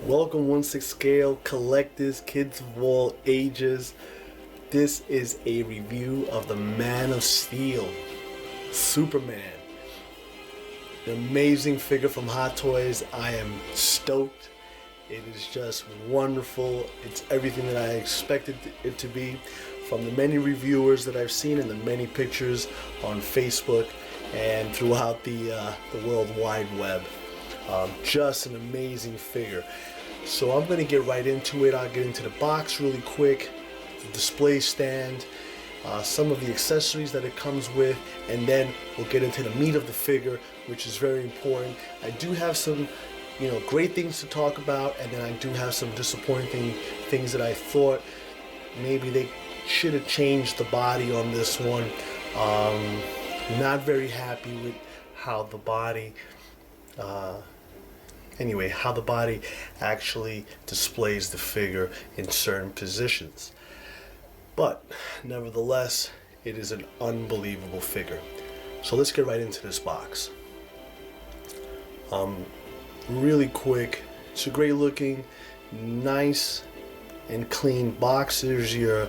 Welcome Onesixscale collectors, kids of all ages. This is a review of the Man of Steel, Superman. An amazing figure from Hot Toys. I am stoked. It is just wonderful. It's everything that I expected it to be from the many reviewers that I've seen and the many pictures on Facebook and throughout the World Wide Web. Just an amazing figure. So I'm going to get right into it. I'll get into the box really quick, the display stand, some of the accessories that it comes with, and then we'll get into the meat of the figure, which is very important. I do have some great things to talk about, and then I do have some disappointing things that I thought maybe they should have changed the body on this one. Not very happy with how the body how the body actually displays the figure in certain positions. But nevertheless, it is an unbelievable figure. So let's get right into this box. Really quick, it's a great looking, nice and clean box. There's your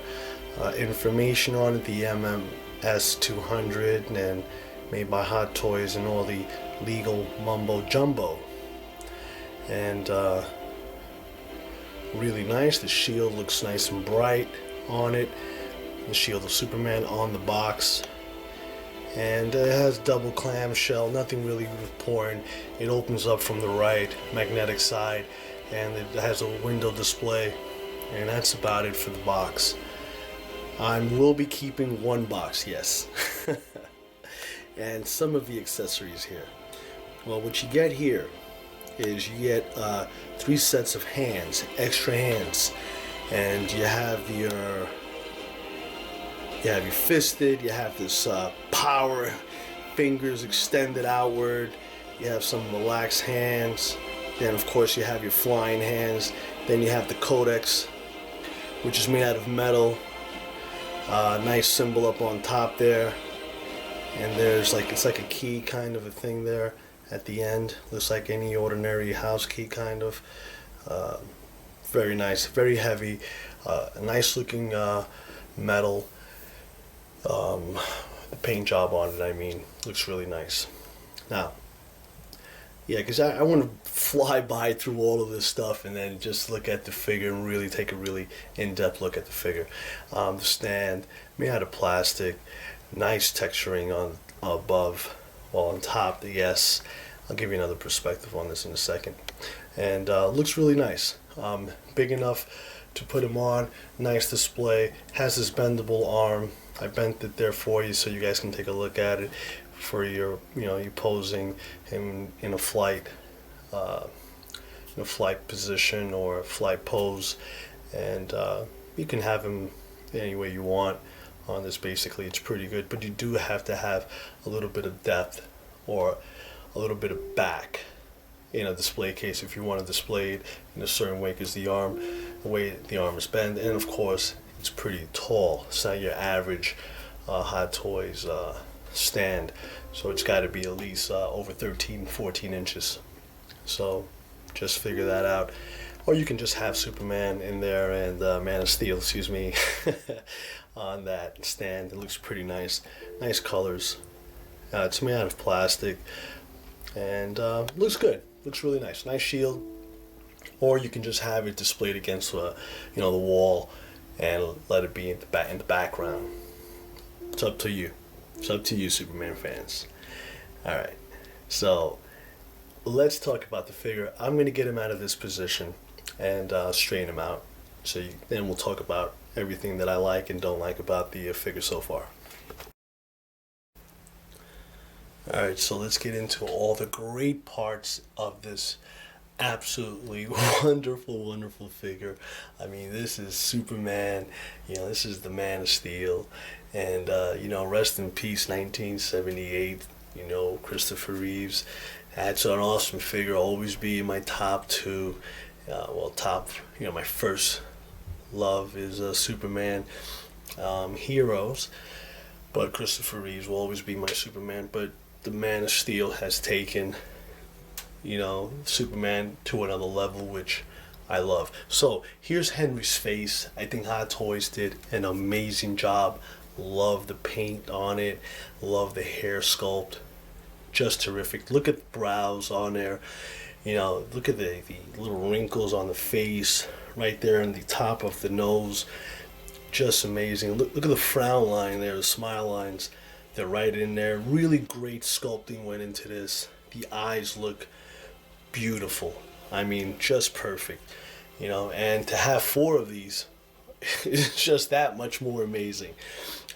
information on it, the MMS 200 and made by Hot Toys and all the legal mumbo jumbo. And really nice. The shield looks nice and bright on it. The shield of Superman on the box, and it has double clamshell, nothing really important. It opens up from the right magnetic side, and it has a window display, and that's about it for the box. I will be keeping one box, yes. And some of the accessories here. Well, what you get here is you get 3 sets of hands, extra hands, and you have your fisted, you have this power fingers extended outward, you have some relaxed hands, then of course you have your flying hands, then you have the codex, which is made out of metal, nice symbol up on top there, and there's it's like a key kind of a thing there at the end. Looks like any ordinary house key kind of. Very nice, very heavy, nice looking metal. The paint job on it, I mean, looks really nice. Now, yeah, because I want to fly by through all of this stuff and then just look at the figure and really take a really in-depth look at the figure. The stand made out of plastic, nice texturing on above, while on top the S. I'll give you another perspective on this in a second. And looks really nice. Big enough to put him on. Nice display. Has this bendable arm. I bent it there for you so you guys can take a look at it for your, you posing him in a flight, position or a flight pose, and you can have him any way you want on this. Basically, it's pretty good, but you do have to have a little bit of depth or a little bit of back in a display case if you want to display it in a certain way, because the way the arm is bent, and of course it's pretty tall. It's not your average Hot Toys stand, so it's got to be at least over 13-14 inches. So just figure that out, or you can just have Superman in there and Man of Steel, excuse me, on that stand. It looks pretty nice. Nice colors. It's made out of plastic, and looks good. Looks really nice. Nice shield. Or you can just have it displayed against the wall and let it be in the background. It's up to you. It's up to you, Superman fans. All right. So let's talk about the figure. I'm going to get him out of this position and straighten him out. So then we'll talk about everything that I like and don't like about the figure so far. Alright, so let's get into all the great parts of this absolutely wonderful figure. I mean, this is Superman, this is the Man of Steel, and rest in peace 1978, Christopher Reeves. That's an awesome figure. Always be in my top 2. My first love is Superman heroes, but Christopher Reeves will always be my Superman. But the Man of Steel has taken Superman to another level, which I love. So here's Henry's face. I think Hot Toys did an amazing job. Love the paint on it. Love the hair sculpt. Just terrific. Look at the brows on there. Look at the little wrinkles on the face right there on the top of the nose. Just amazing. Look at the frown line there, the smile lines. They're right in there. Really great sculpting went into this. The eyes look beautiful. I mean, just perfect. And to have 4 of these is just that much more amazing.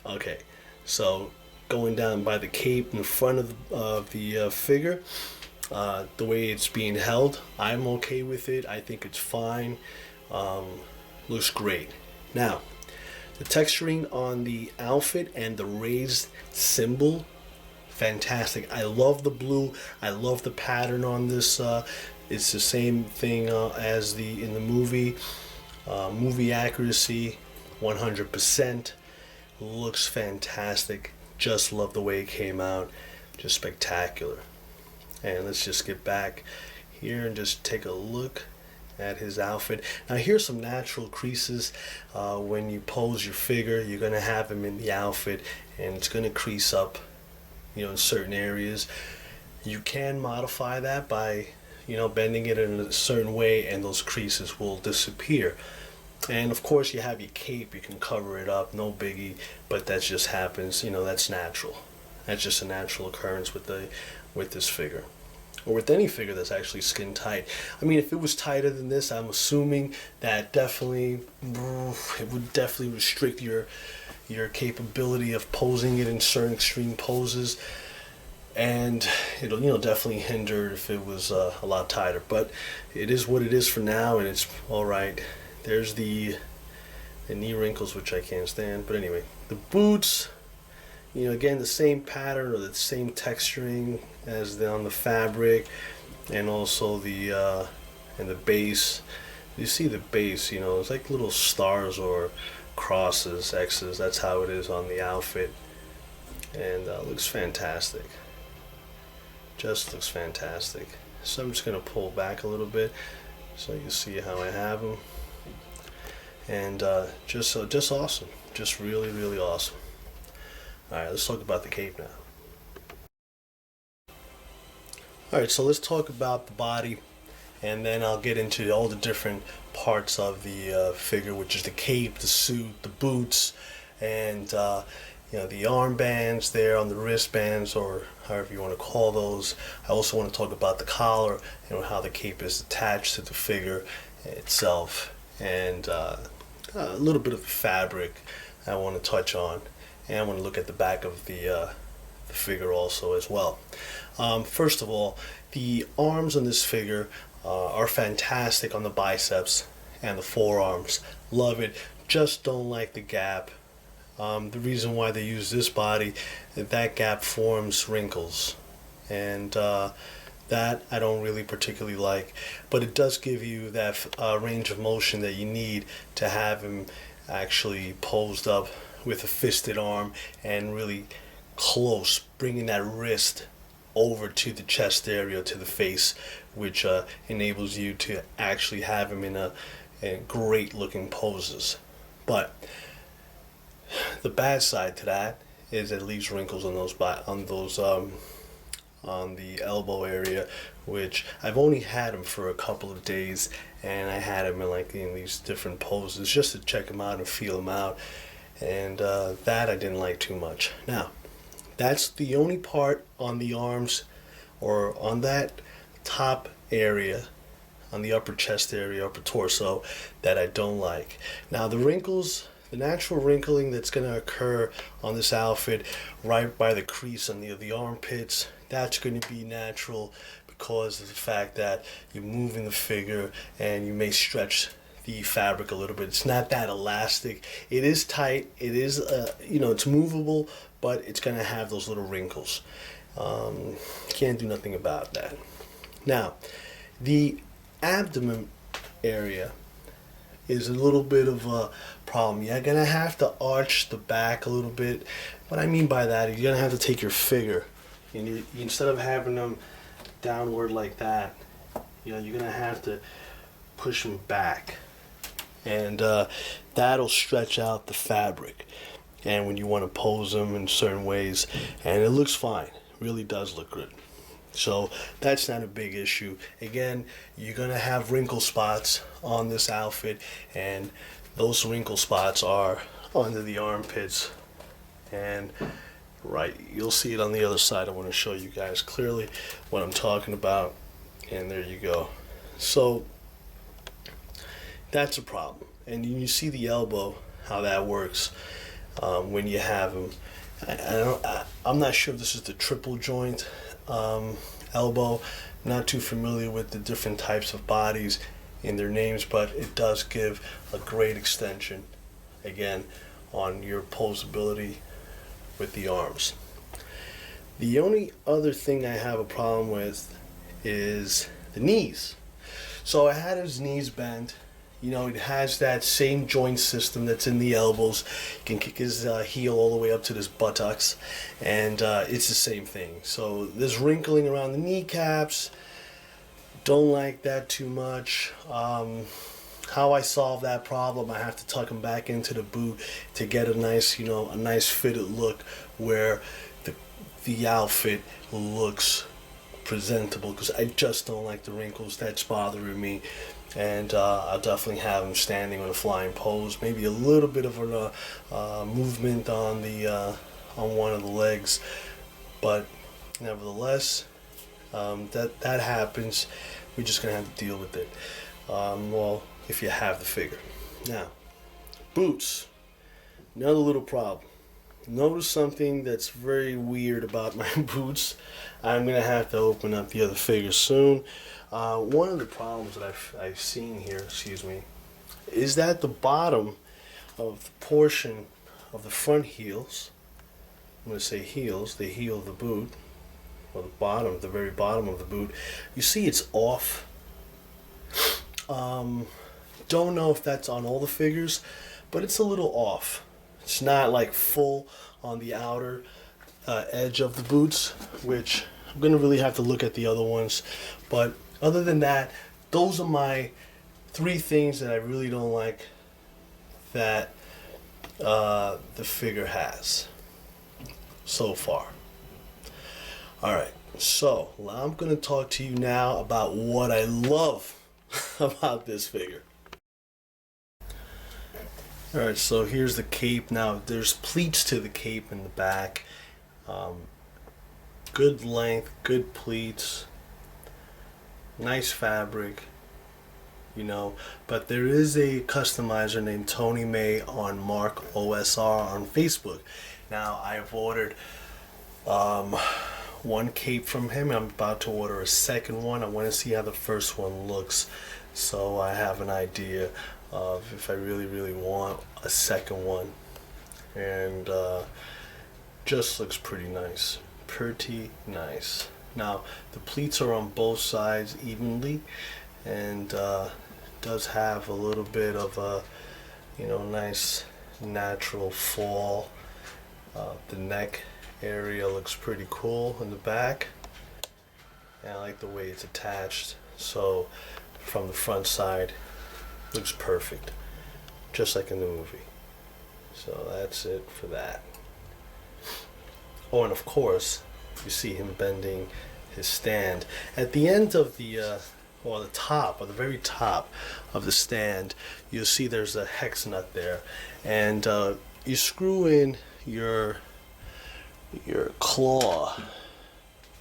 Okay, so going down by the cape in front of the figure, the way it's being held, I'm okay with it. I think it's fine. Looks great. Now, the texturing on the outfit and the raised symbol, fantastic. I love the blue. I love the pattern on this. It's the same thing as in the movie. Movie accuracy, 100%. Looks fantastic. Just love the way it came out. Just spectacular. And let's just get back here and just take a look at his outfit. Now here's some natural creases. When you pose your figure, you're going to have him in the outfit and it's going to crease up in certain areas. You can modify that by bending it in a certain way, and those creases will disappear. And of course you have your cape, you can cover it up, no biggie, but that just happens, that's natural. That's just a natural occurrence with this figure, or with any figure that's actually skin tight. I mean, if it was tighter than this, I'm assuming that it would definitely restrict your capability of posing it in certain extreme poses, and it'll definitely hinder if it was a lot tighter. But it is what it is for now, and it's all right. There's the knee wrinkles, which I can't stand, but anyway, the boots. Again, the same pattern or the same texturing as on the fabric, and also the base. You see the base, it's like little stars or crosses, X's. That's how it is on the outfit, and looks fantastic. Just looks fantastic. So I'm just gonna pull back a little bit so you see how I have them, and just awesome. Just really, really awesome. Alright, let's talk about the cape now. Alright, so let's talk about the body, and then I'll get into all the different parts of the figure, which is the cape, the suit, the boots, and the armbands there on the wristbands, or however you want to call those. I also want to talk about the collar and how the cape is attached to the figure itself, and a little bit of the fabric I want to touch on. And I want to look at the back of the figure also as well. First of all, the arms on this figure are fantastic on the biceps and the forearms. Love it. Just don't like the gap. The reason why they use this body, that gap forms wrinkles. And that I don't really particularly like. But it does give you that range of motion that you need to have him actually posed up with a fisted arm and really close, bringing that wrist over to the chest area, to the face, which enables you to actually have him in great looking poses. But the bad side to that is it leaves wrinkles on the elbow area, which I've only had him for a couple of days, and I had him in these different poses just to check him out and feel him out. And that I didn't like too much. Now, that's the only part on the arms or on that top area, on the upper chest area, upper torso, that I don't like. Now, the wrinkles, the natural wrinkling that's going to occur on this outfit right by the crease on the armpits, that's going to be natural because of the fact that you're moving the figure and you may stretch the fabric a little bit. It's not that elastic. It is tight. It is, it's movable, but it's going to have those little wrinkles. Can't do nothing about that. Now, the abdomen area is a little bit of a problem. You're going to have to arch the back a little bit. What I mean by that is you're going to have to take your figure, and instead of having them downward like that, you're gonna have to push them back, and that'll stretch out the fabric. And when you want to pose them in certain ways, and it looks fine, really does look good. So that's not a big issue. Again, you're gonna have wrinkle spots on this outfit, and those wrinkle spots are under the armpits, and right, you'll see it on the other side. I want to show you guys clearly what I'm talking about, and there you go. So that's a problem. And you see the elbow, how that works when you have them. I'm not sure if this is the triple joint elbow. Not too familiar with the different types of bodies in their names, but it does give a great extension, again, on your posability with the arms. The only other thing I have a problem with is the knees. So I had his knees bent. It has that same joint system that's in the elbows. You can kick his heel all the way up to his buttocks, and it's the same thing. So there's wrinkling around the kneecaps. Don't like that too much. How I solve that problem, I have to tuck them back into the boot to get a nice, a nice fitted look where the outfit looks presentable, because I just don't like the wrinkles. That's bothering me. And I'll definitely have them standing on a flying pose, maybe a little bit of a movement on one of the legs, but nevertheless, that happens. We're just gonna have to deal with it. Well, if you have the figure. Now, boots, another little problem. Notice something that's very weird about my boots. I'm gonna have to open up the other figure soon. One of the problems that I've seen here, is that the bottom of the portion of the front heels, I'm going to say heels, the heel of the boot, or the very bottom of the boot, you see it's off. Don't know if that's on all the figures, but it's a little off. It's not like full on the outer edge of the boots, which I'm going to really have to look at the other ones. But other than that, those are my 3 things that I really don't like that the figure has so far. Alright, so I'm going to talk to you now about what I love about this figure. Alright, so here's the cape. Now, there's pleats to the cape in the back. Good length, good pleats. Nice fabric, but there is a customizer named Tony May on Mark OSR on Facebook. Now, I've ordered one cape from him. I'm about to order a second one. I want to see how the first one looks, so I have an idea of if I really want a second one. And just looks pretty nice. Now, the pleats are on both sides evenly, and does have a little bit of a, nice natural fall. The neck area looks pretty cool in the back, and I like the way it's attached. So from the front side, looks perfect, just like in the movie. So that's it for that. Oh, and of course, you see him bending his stand. At the end of the very top of the stand, you'll see there's a hex nut there, and you screw in your claw,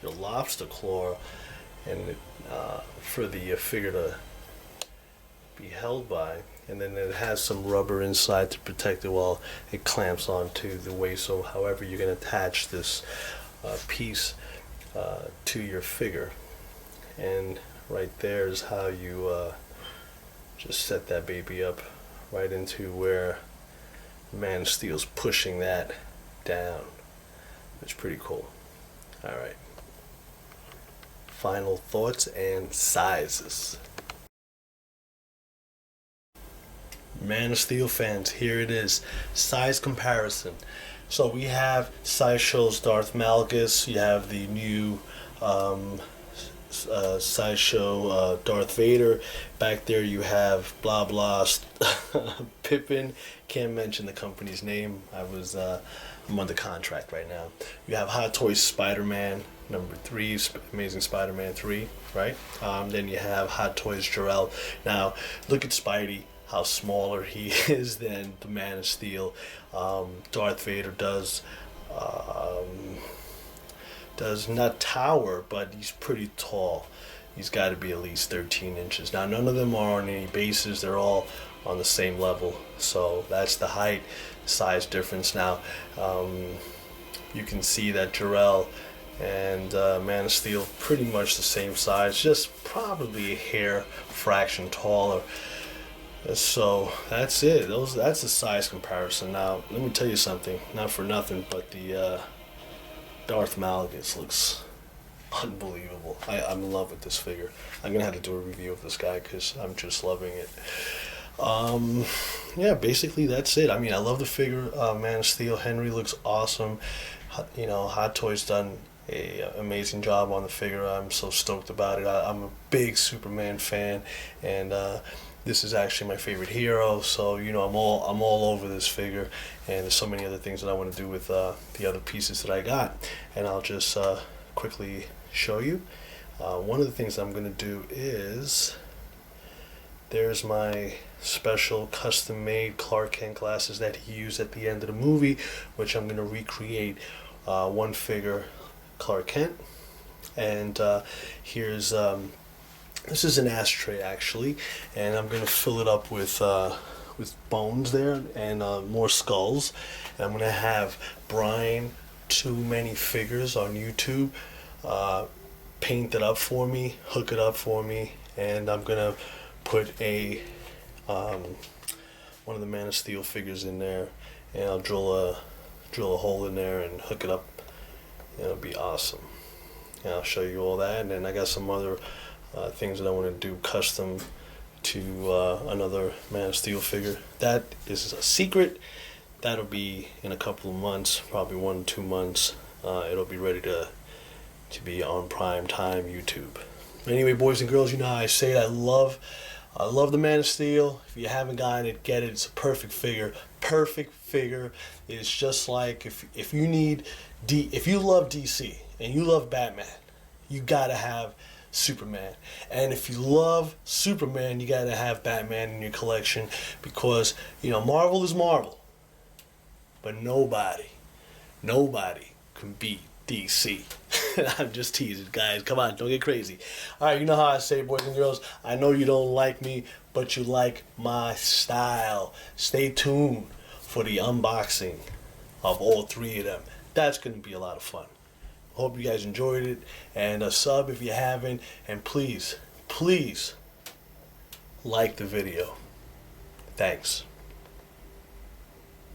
your lobster claw, and for the figure to be held by, and then it has some rubber inside to protect it while it clamps onto the waist. So however you're going to attach this piece to your figure, and right there is how you just set that baby up right into where Man of Steel's pushing that down. It's pretty cool. Alright, final thoughts and sizes. Man of Steel fans, here it is, size comparison. So we have size shows Darth Malgus. You have the new sideshow Darth Vader. Back there you have blah blah Pippin. Can't mention the company's name. I'm under contract right now. You have Hot Toys Spider-Man #3, Amazing Spider-Man 3, right? Then you have Hot Toys Jarrell. Now look at Spidey, how smaller he is than the Man of Steel. Darth Vader does not tower, but he's pretty tall. He's got to be at least 13 inches. Now, none of them are on any bases. They're all on the same level. So that's the height, size difference. Now, you can see that Jarrell and Man of Steel pretty much the same size, just probably a hair fraction taller. So that's it. That's the size comparison. Now, let me tell you something. Not for nothing, but the Darth Malgus looks unbelievable. I'm in love with this figure. I'm gonna have to do a review of this guy because I'm just loving it. Yeah, basically that's it. I mean, I love the figure. Man of Steel Henry looks awesome. You know, Hot Toys done a amazing job on the figure. I'm so stoked about it. I'm a big Superman fan, and this is actually my favorite hero. So you know, I'm all over this figure, and there's so many other things that I want to do with the other pieces that I got, and I'll just quickly show you. One of the things I'm going to do is, there's my special custom-made Clark Kent glasses that he used at the end of the movie, which I'm going to recreate one figure Clark Kent. And here's this is an ashtray actually, and I'm going to fill it up with bones there and more skulls. And I'm going to have Brian Too Many Figures on YouTube paint it up for me, hook it up for me, and I'm gonna put a one of the Man of Steel figures in there, and I'll drill a hole in there and hook it up. It'll be awesome. And I'll show you all that, and then I got some other things that I want to do custom to another Man of Steel figure. That is a secret. That'll be in a couple of months, probably 1 or 2 months. It'll be ready to be on prime time YouTube. Anyway, boys and girls, you know how I say it. I love the Man of Steel. If you haven't gotten it, get it. It's a perfect figure. Perfect figure. It's just like if you love DC and you love Batman, you gotta have Superman. And if you love Superman, you gotta have Batman in your collection, because you know Marvel is Marvel, but nobody can beat DC. I'm just teasing, guys. Come on, don't get crazy. Alright, you know how I say, boys and girls, I know you don't like me, but you like my style. Stay tuned for the unboxing of all 3 of them. That's going to be a lot of fun. Hope you guys enjoyed it, and a sub if you haven't, and please like the video. Thanks.